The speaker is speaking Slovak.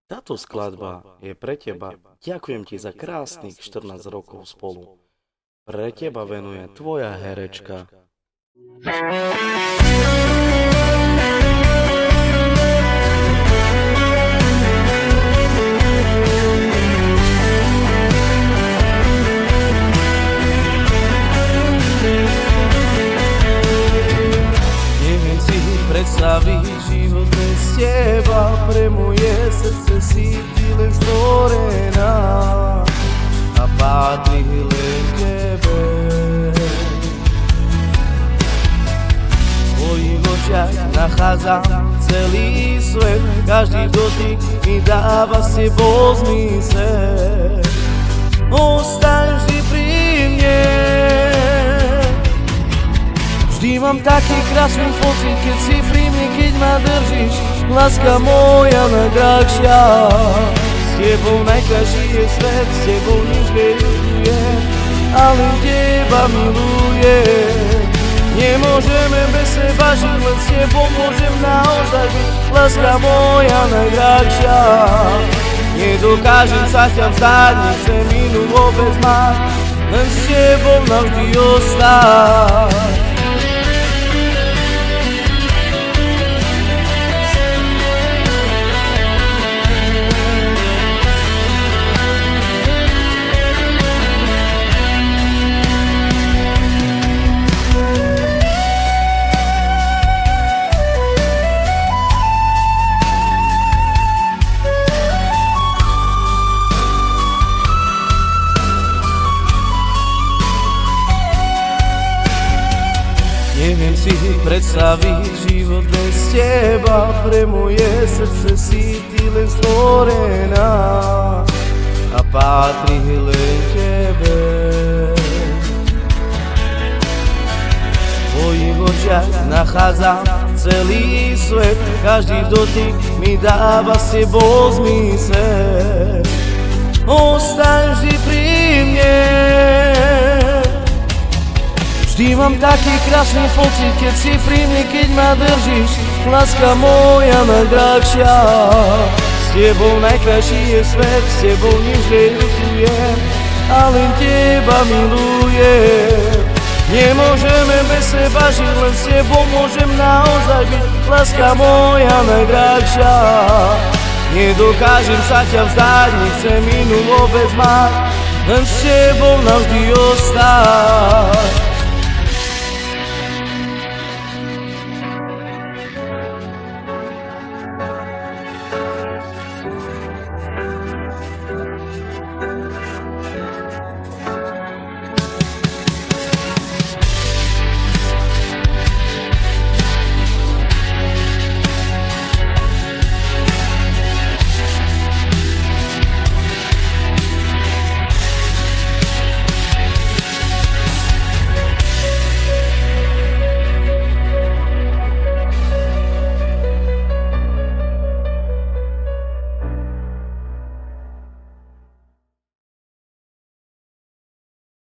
Táto skladba je pre teba. Ďakujem ti za krásnych 14 rokov spolu. Pre teba venuje tvoja herečka. Neviem si predstaviť život bez teba, pre moje srdce si ty len stvorená a patrí len tebe. V tvojich očiach nachádzam celý svet, každý dotyk mi dáva s tebou zmysel. Ostaň vždy pri mne. Vždy mám taký krásny pocit, keď si pri mne, keď ma držíš. Láska moja najdrahšia, s tebou najkrajší je svet, s tebou nič neľutuje, ale teba milujem. Nemôžeme bez seba žiť, len s tebou môžem naozaj byť. Láska moja najdrahšia, nedokážem sa ťa vzdať, nechcem inú vôbec mať, len s tebou navždy ostať. Neviem si predstaviť život bez teba, pre moje srdce si ty len stvorená a patrí len tebe. V tvojich očiach nachádzam celý svet, každý dotyk mi dáva s tebou zmysel. Ostaň vždy pri mne. Vždy mám taký krásny pocit, keď si pri mne, keď ma držíš. Láska moja najdrahšia, s tebou najkrajší je svet, s tebou nič neľutuje, ale teba milujem. Nemôžeme bez seba žiť, len s tebou môžem naozaj byť. Láska moja najdrahšia, nedokážem sa ťa vzdať, nechcem inú vôbec mať, len s tebou navždy ostať.